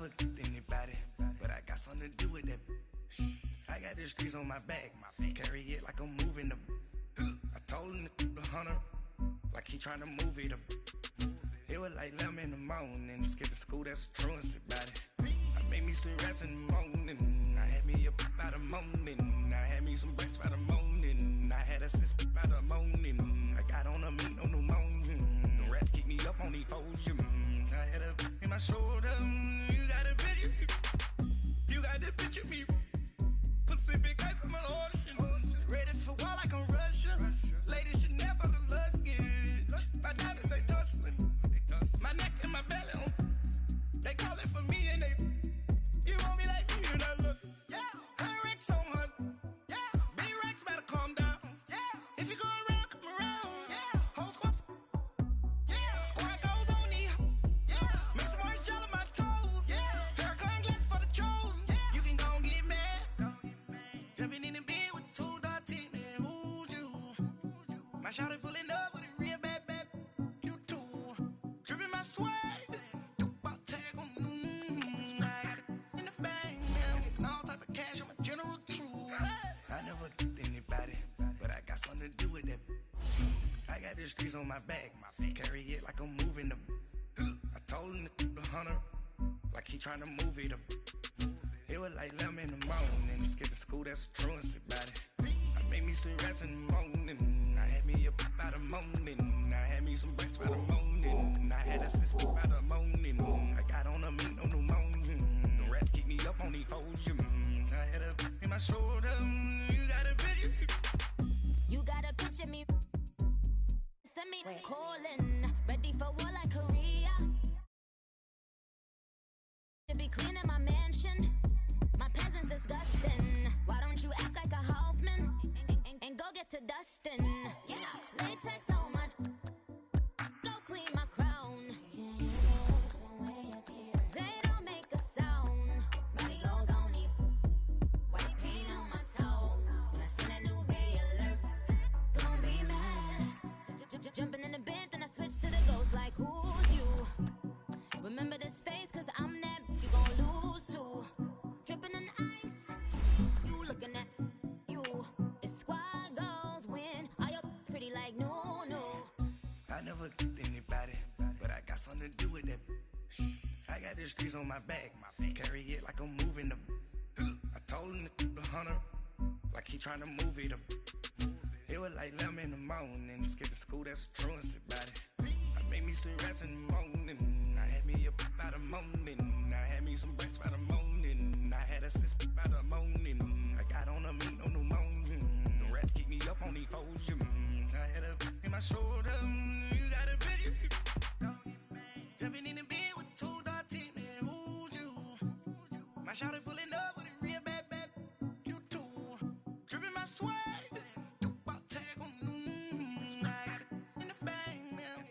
never anybody, but I got something to do with that. I got the streets on my back, carry it like I'm moving the. I told him the hunter, like he trying to move it up. It was like 11 in the morning, skipping school, that's the truancy about it. I made me some rest in the morning, I had me a pop by the morning, I had me some breaks by the morning, I had a sis by the morning, I got on a meat on the morning, the rats keep me up on the podium, I had a in my shoulder, you got a picture, you got the picture me, Pacific ice on my ocean, ready for war like I'm Russian, ladies should never the luggage, my diamonds they tussling. My neck and my belly on. They call it for me and they. You want me like me and I look. Yeah. High Rex on her. Yeah. B-Rex better calm down. Yeah. If you go around, come around. Yeah. Whole squad. Yeah. Squad goes on the. Yeah. Make some orange gel on my toes. Yeah. Farrakhan glass for the chosen. Yeah. You can go and get mad. Jumping in the bed with two dark teeth, man. Who's you? My shawty pulling up with a real bad. Swag, about tag on, I got it in the bag, man. Getting all type of cash, I'm a general true. I never did anybody, but I got something to do with that. I got the streets on my back, carry it like I'm moving the. I told him the hunter, like he trying to move it up. It was like 11 in the morning, skipping school, that's the truancy about it. I made me some rest in the morning, I had me a pop by the morning, I had me some breaks by the morning, I had a sis by the morning, I got on a meat on the morning, the rats keep me up on the podium, I had a in my shoulder, you got a picture. You got a picture me, send me calling, ready for war like Korea. To be clean in my mansion, my peasants disgusting. Why don't you act like a Hoffman and go get to dustin'? Yeah, latex on my, go clean my crown. They don't make a sound. Body goes on these white paint on my toes. When I send a new bay alert, gon' be mad. Jumping in the bed, then I switch to the ghost like who's you? Remember this face, cause I'm that you gon' lose too. Dripping in ice, you looking at you. It's squad goals win. Are you pretty like no, no? I never did anybody, but I got something to do with that. I got the streets on my back, carry it like I'm moving the. I told him the hunter, like he trying to move it up. It was like 11 in the morning, skipping school, that's the truancy about it. I made me some rest in the morning, I had me a pop by the morning, I had me some breaks by the morning, I had a sis by the morning, I got on a meat on the morning, the rats keep me up on the podium, I had a in my shoulder, you got a picture. Jumping in the bed with two dark teeth, man, who's you? My shawty pulling up with a real bad, you too. Dripping my swag, about tag on, I got it in the bag, man.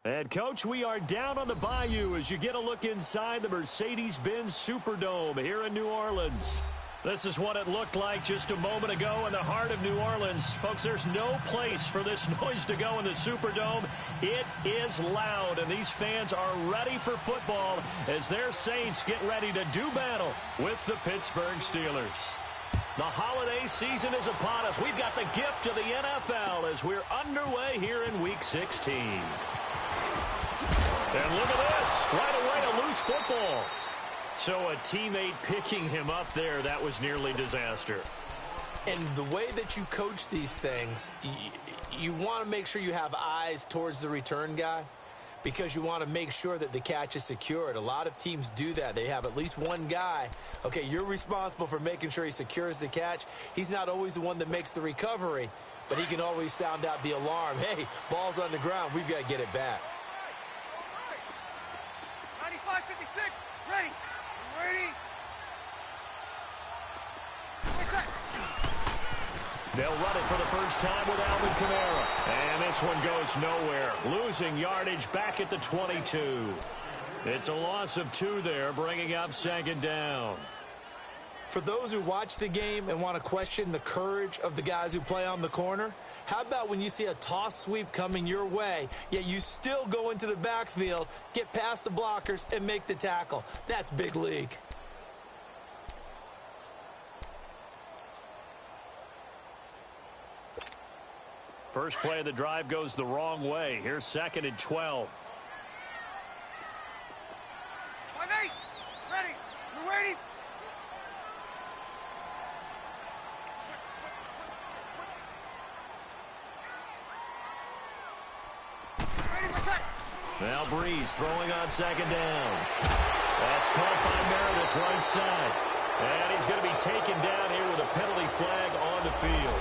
And, Coach, we are down on the bayou as you get a look inside the Mercedes-Benz Superdome here in New Orleans. This is what it looked like just a moment ago in the heart of New Orleans. Folks, there's no place for this noise to go in the Superdome. It is loud, and these fans are ready for football as their Saints get ready to do battle with the Pittsburgh Steelers. The holiday season is upon us. We've got the gift of the NFL as we're underway here in Week 16. And look at this. Right away, a loose football. So a teammate picking him up there, that was nearly disaster. And the way that you coach these things, you want to make sure you have eyes towards the return guy because you want to make sure that the catch is secured. A lot of teams do that. They have at least one guy. Okay, you're responsible for making sure he secures the catch. He's not always the one that makes the recovery, but he can always sound out the alarm. Hey, ball's on the ground. We've got to get it back. 95-56, ready. Ready. They'll run it for the first time with Alvin Kamara. And this one goes nowhere. Losing yardage back at the 22. It's a loss of 2 there, bringing up second down. For those who watch the game and want to question the courage of the guys who play on the corner, How about when you see a toss sweep coming your way, yet you still go into the backfield, get past the blockers, and make the tackle? That's big league. First play of the drive goes the wrong way. Here's 2nd and 12. My mate, ready. You waiting? Ready, my set. Now Breeze throwing on 2nd down. That's caught by Meredith right side. And he's going to be taken down here with a penalty flag on the field.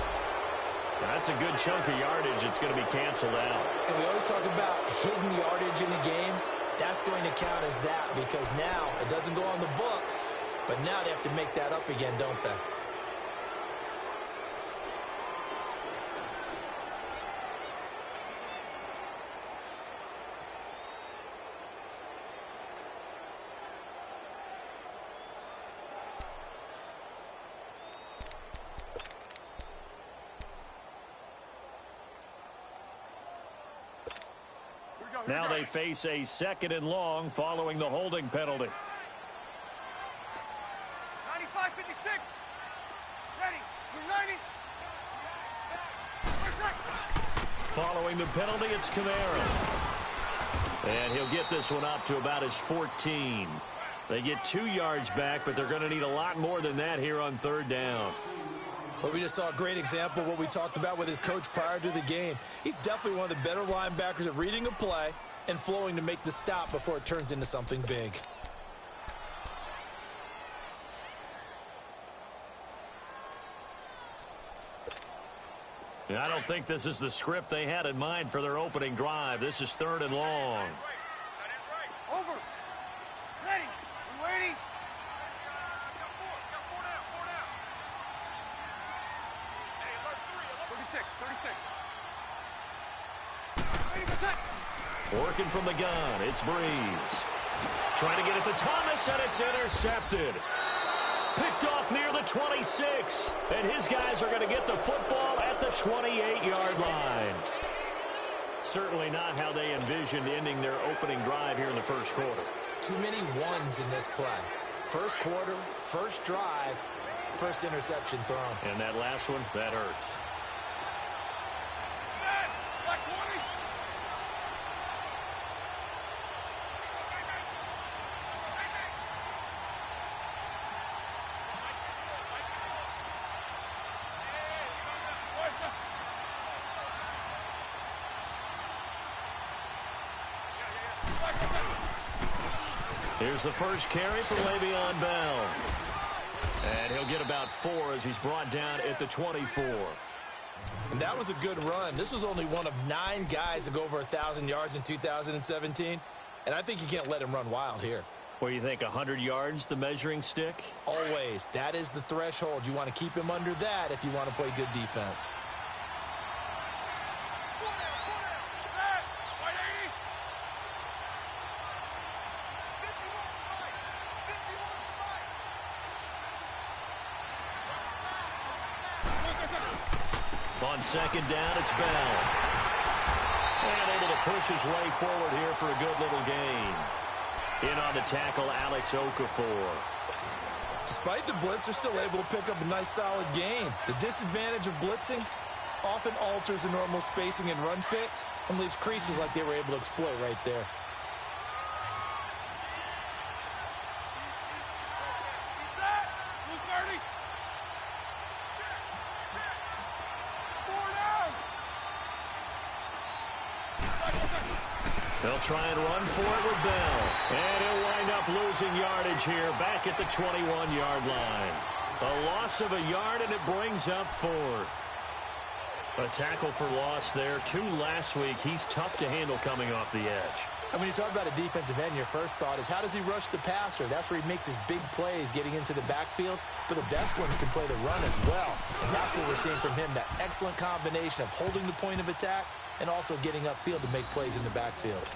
That's a good chunk of yardage. It's going to be canceled out. And we always talk about hidden yardage in a game. That's going to count as that because now it doesn't go on the books, but now they have to make that up again, don't they? Now they face a 2nd and long following the holding penalty. 95-56. Ready. You're 90. Following the penalty, it's Kamara. And he'll get this one up to about his 14. They get 2 yards back, but they're going to need a lot more than that here on 3rd down. Well, we just saw a great example of what we talked about with his coach prior to the game. He's definitely one of the better linebackers at reading a play and flowing to make the stop before it turns into something big. I don't think this is the script they had in mind for their opening drive. This is 3rd and long. That is right. Over. Ready. You waiting? Got four down. Hey, alert 36. Ready, my set. Working from the gun, it's Breeze. Trying to get it to Thomas, and it's intercepted. Picked off near the 26. And his guys are going to get the football at the 28-yard line. Certainly not how they envisioned ending their opening drive here in the first quarter. Too many ones in this play. First quarter, first drive, first interception thrown. And that last one, that hurts. Black 20. Here's the first carry for Le'Veon Bell. And he'll get about 4 as he's brought down at the 24. And that was a good run. This was only one of 9 guys to go over 1,000 yards in 2017. And I think you can't let him run wild here. What do you think, 100 yards, the measuring stick? Always. That is the threshold. You want to keep him under that if you want to play good defense. On 2nd down, it's Bell. And able to push his way forward here for a good little gain. In on the tackle, Alex Okafor. Despite the blitz, they're still able to pick up a nice solid gain. The disadvantage of blitzing often alters the normal spacing and run fits and leaves creases like they were able to exploit right there. They'll try and run for it with Bell. And he'll wind up losing yardage here back at the 21-yard line. A loss of a yard, and it brings up 4th. A tackle for loss there. 2 last week. He's tough to handle coming off the edge. And when you talk about a defensive end, your first thought is how does he rush the passer? That's where he makes his big plays getting into the backfield. But the best ones can play the run as well. And that's what we're seeing from him, that excellent combination of holding the point of attack and also getting upfield to make plays in the backfield.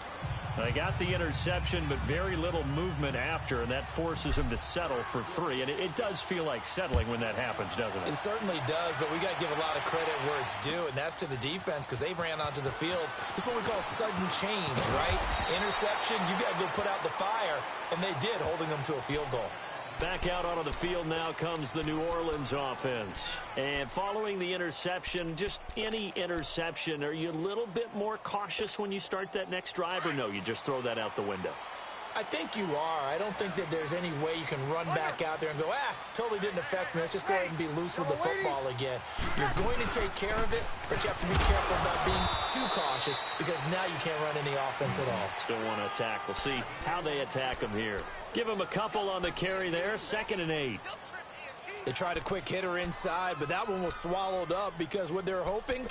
They got the interception, but very little movement after, and that forces him to settle for 3. And it does feel like settling when that happens, doesn't it? It certainly does, but we got to give a lot of credit where it's due, and that's to the defense because they ran onto the field. It's what we call sudden change, right? Interception, you got to go put out the fire, and they did, holding them to a field goal. Back out onto the field now comes the New Orleans offense. And following the interception, just any interception, are you a little bit more cautious when you start that next drive, or no, you just throw that out the window? I think you are. I don't think that there's any way you can run back out there and go, totally didn't affect me. Let's just go ahead and be loose with the football again. You're going to take care of it, but you have to be careful about being too cautious because now you can't run any offense at all. Still want to attack. We'll see how they attack them here. Give him a couple on the carry there, 2nd and 8. They tried a quick hitter inside, but that one was swallowed up because what they're hoping,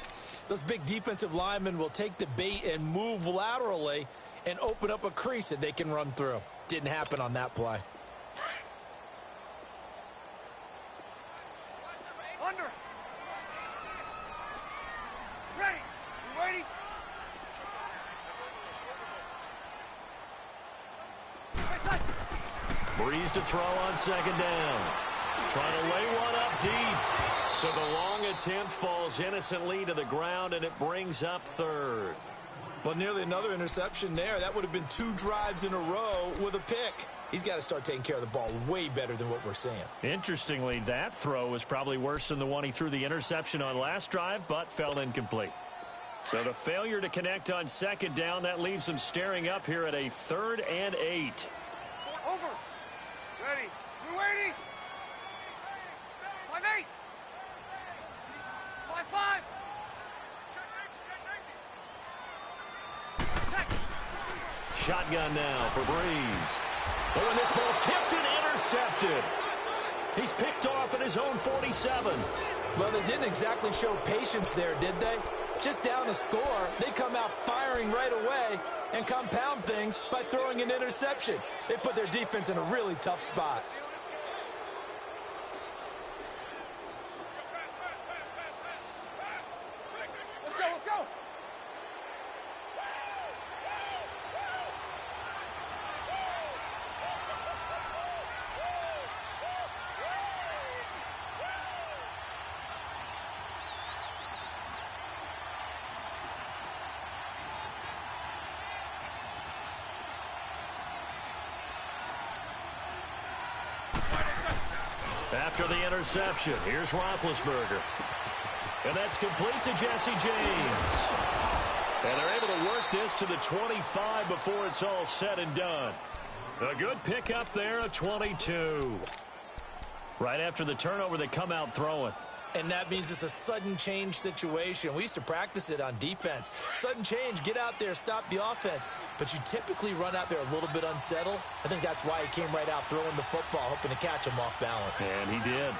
those big defensive linemen will take the bait and move laterally and open up a crease that they can run through. Didn't happen on that play. Under. Ready. You ready? Breeze to throw on 2nd down. Trying to lay one up deep. So the long attempt falls innocently to the ground, and it brings up 3rd. Well, nearly another interception there. That would have been 2 drives in a row with a pick. He's got to start taking care of the ball way better than what we're seeing. Interestingly, that throw was probably worse than the one he threw the interception on last drive, but fell incomplete. So the failure to connect on 2nd down, that leaves him staring up here at a 3rd and 8. Over. Ready. You ready? 5-8. 5-5. Shotgun now for Breeze. Oh, and this ball's tipped and intercepted. He's picked off at his own 47. Well, they didn't exactly show patience there, did they? Just down a score, they come out firing right away and compound things by throwing an interception. They put their defense in a really tough spot. Let's go, let's go. After the interception, here's Roethlisberger. And that's complete to Jesse James. And they're able to work this to the 25 before it's all said and done. A good pickup there, a 22. Right after the turnover, they come out throwing. And that means it's a sudden change situation. We used to practice it on defense. Sudden change, get out there, stop the offense. But you typically run out there a little bit unsettled. I think that's why he came right out throwing the football, hoping to catch him off balance. And he did.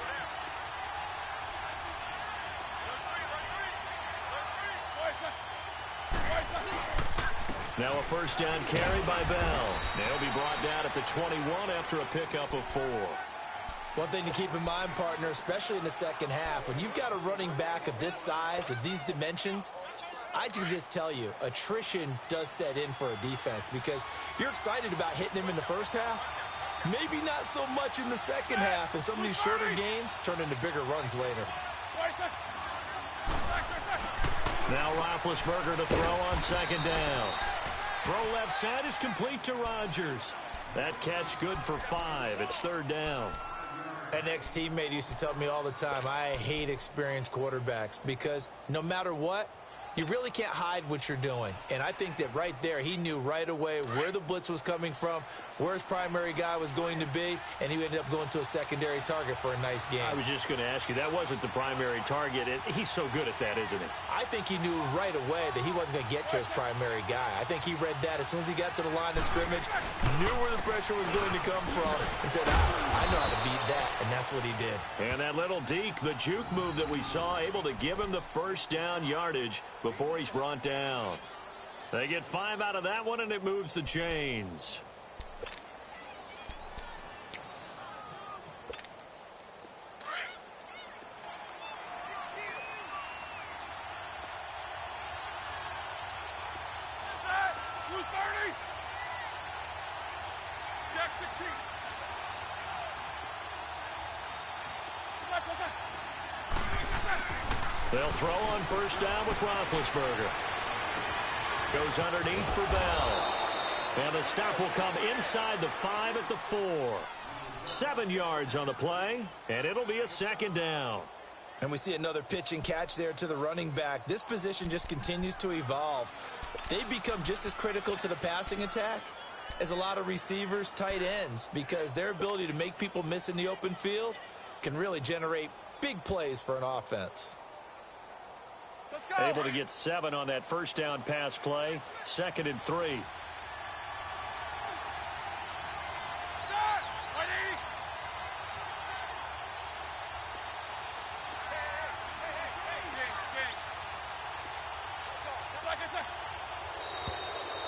Now a 1st down carry by Bell. They'll be brought down at the 21 after a pickup of 4. One thing to keep in mind, partner, especially in the second half, when you've got a running back of this size, of these dimensions, I can just tell you, attrition does set in for a defense because you're excited about hitting him in the first half. Maybe not so much in the second half, and some of these shorter gains turn into bigger runs later. Now Roethlisberger to throw on 2nd down. Throw left side is complete to Rodgers. That catch good for 5. It's 3rd down. An ex-teammate used to tell me all the time, I hate experienced quarterbacks because no matter what, you really can't hide what you're doing. And I think that right there, he knew right away where the blitz was coming from, where his primary guy was going to be, and he ended up going to a secondary target for a nice game. I was just going to ask you, that wasn't the primary target. He's so good at that, isn't he? I think he knew right away that he wasn't going to get to his primary guy. I think he read that as soon as he got to the line of scrimmage, knew where the pressure was going to come from, and said, I know how to beat that, and that's what he did. And that little deke, the juke move that we saw, able to give him the 1st down yardage before he's brought down. They get 5 out of that one, and it moves the chains. 30. Jack 16. They'll throw on first down with Roethlisberger. Goes underneath for Bell. And the stop will come inside the 5 at the 4. 7 yards on the play, and it'll be a second down. And we see another pitch and catch there to the running back. This position just continues to evolve. They become just as critical to the passing attack as a lot of receivers, tight ends, because their ability to make people miss in the open field can really generate big plays for an offense. Able to get 7 on that first down pass play. 2nd and 3.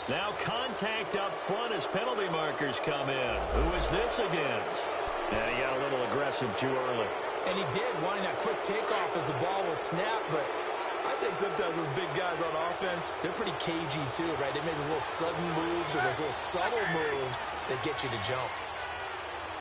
Now contact up front as penalty markers come in. Who is this against? And he got a little aggressive too early. And he did, wanting that quick takeoff as the ball was snapped, but I think sometimes those big guys on offense, they're pretty cagey too, right? They make those little sudden moves or those little subtle moves that get you to jump.